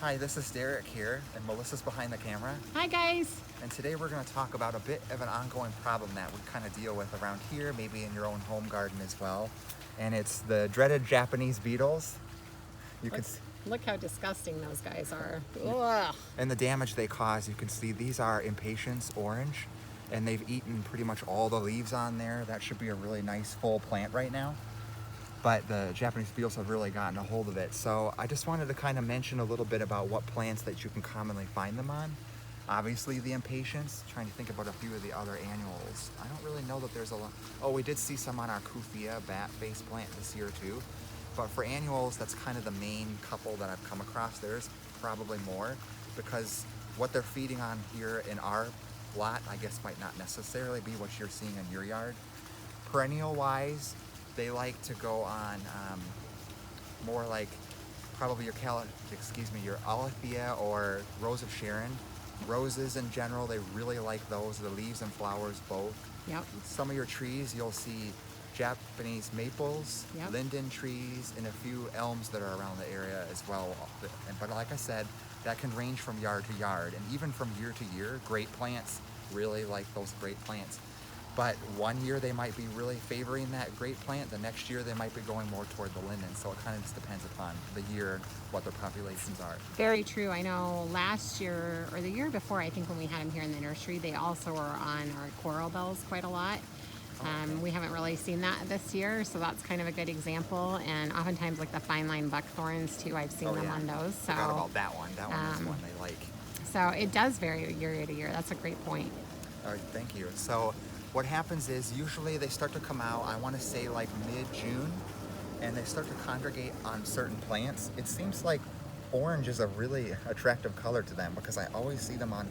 Hi, this is Derek here, and Melissa's behind the camera. Hi guys. And today we're going to talk about a bit of an ongoing problem that we kind of deal with around here, maybe in your own home garden as well. And it's the dreaded Japanese beetles. Look how disgusting those guys are. Ugh. And the damage they cause. You can see these are impatiens orange, and they've eaten pretty much all the leaves on there. That should be a really nice full plant right now. But the Japanese beetles have really gotten a hold of it. So I just wanted to kind of mention a little bit about what plants that you can commonly find them on. Obviously the impatiens, trying to think about a few of the other annuals. I don't really know that there's a lot. Oh, we did see some on our Kufia bat face plant this year too. But for annuals, that's kind of the main couple that I've come across. There's probably more because what they're feeding on here in our lot, I guess might not necessarily be what you're seeing in your yard. Perennial wise, they like to go on more like probably your Alethea or Rose of Sharon. Roses in general, they really like those, the leaves and flowers both. Yep. Some of your trees, you'll see Japanese maples, Yep. linden trees, and a few elms that are around the area as well. But like I said, that can range from yard to yard, and even from year to year. Great plants really like those great plants. But one year they might be really favoring that great plant. The next year they might be going more toward the linden. So it kind of just depends upon the year, what their populations are. Very true. I know last year or the year before, I think when we had them here in the nursery, they also were on our coral bells quite a lot. We haven't really seen that this year, so that's kind of a good example. And oftentimes like the fine line buckthorns too, I've seen them on those. So Forgot about that one. That one is one they like. So it does vary year to year. That's a great point. All right, thank you. So what happens is usually they start to come out, I want to say like mid-June, and they start to congregate on certain plants. It seems like orange is a really attractive color to them because I always see them on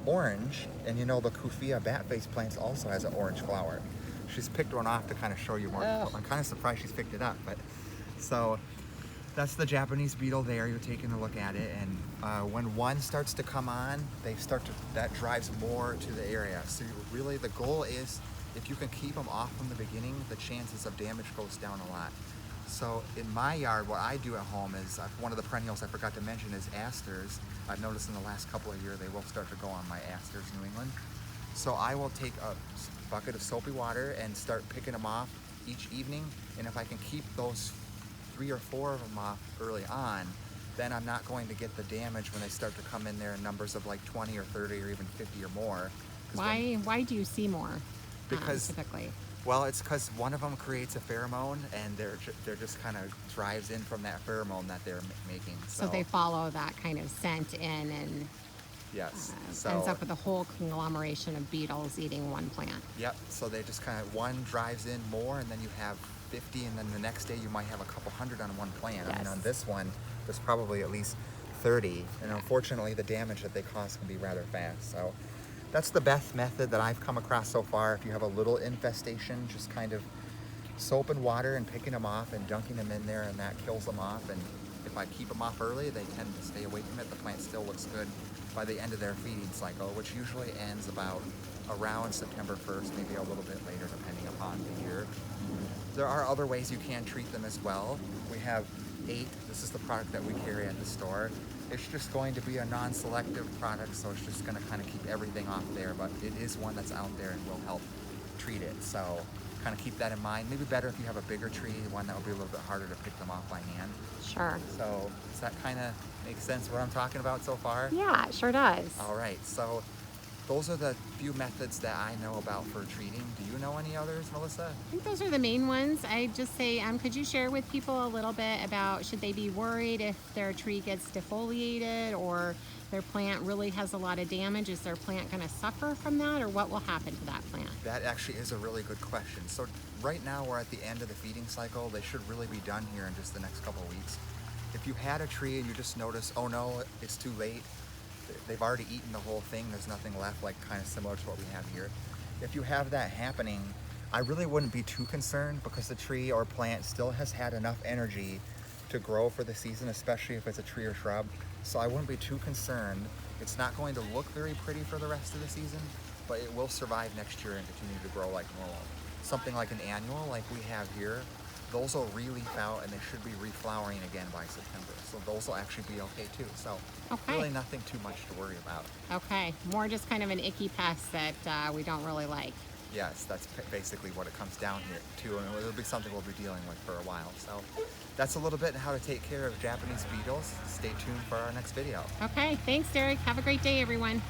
orange, and you know the Kufia bat face plant also has an orange flower. She's picked one off to kind of show you more. I'm kind of surprised she's picked it up, but so that's the Japanese beetle there. You're taking a look at it, and when one starts to come on, that drives more to the area. So really the goal is if you can keep them off from the beginning, the chances of damage goes down a lot. So in my yard, what I do at home is, one of the perennials I forgot to mention is asters. I've noticed in the last couple of years they will start to go on my asters New England. So I will take a bucket of soapy water and start picking them off each evening, and if I can keep those 3 or 4 of them off early on, then I'm not going to get the damage when they start to come in there in numbers of like 20 or 30 or even 50 or more. Why do you see more? Because typically. Well, it's because one of them creates a pheromone, and they're just kind of drives in from that pheromone that they're making. So they follow that kind of scent in, and yes, ends up with a whole conglomeration of beetles eating one plant. Yep. So they just kind of, one drives in more, and then you have 50, and then the next day you might have a couple hundred on one plant. Yes. I mean, on this one, there's probably at least 30, and unfortunately, the damage that they cause can be rather fast. So that's the best method that I've come across so far. If you have a little infestation, just kind of soap and water and picking them off and dunking them in there, and that kills them off. And if I keep them off early, they tend to stay away from it. The plant still looks good by the end of their feeding cycle, which usually ends about around September 1st, maybe a little bit later depending upon the year. There are other ways you can treat them as well. We have 8. This is the product that we carry at the store. It's just going to be a non-selective product, so it's just going to kind of keep everything off there, but it is one that's out there and will help treat it. So kind of keep that in mind. Maybe better if you have a bigger tree, one that will be a little bit harder to pick them off by hand. Sure. So does that kind of make sense what I'm talking about so far? Yeah, it sure does. All right. So those are the few methods that I know about for treating. Do you know any others, Melissa? I think those are the main ones. I just say, could you share with people a little bit about, should they be worried if their tree gets defoliated or their plant really has a lot of damage? Is their plant going to suffer from that, or what will happen to that plant? That actually is a really good question. So right now we're at the end of the feeding cycle. They should really be done here in just the next couple of weeks. If you had a tree and you just notice, oh no, it's too late, they've already eaten the whole thing, there's nothing left, like kind of similar to what we have here. If you have that happening, I really wouldn't be too concerned because the tree or plant still has had enough energy to grow for the season, especially if it's a tree or shrub. So I wouldn't be too concerned. It's not going to look very pretty for the rest of the season, but it will survive next year and continue to grow like normal. Something like an annual like we have here those will re-leaf out and they should be reflowering again by September. So those will actually be okay too. So Okay. really nothing too much to worry about. Okay, more just kind of an icky pest that we don't really like. Yes, that's basically what it comes down here to, and it'll be something we'll be dealing with for a while. So that's a little bit how to take care of Japanese beetles. Stay tuned for our next video. Okay, thanks, Derek. Have a great day, everyone.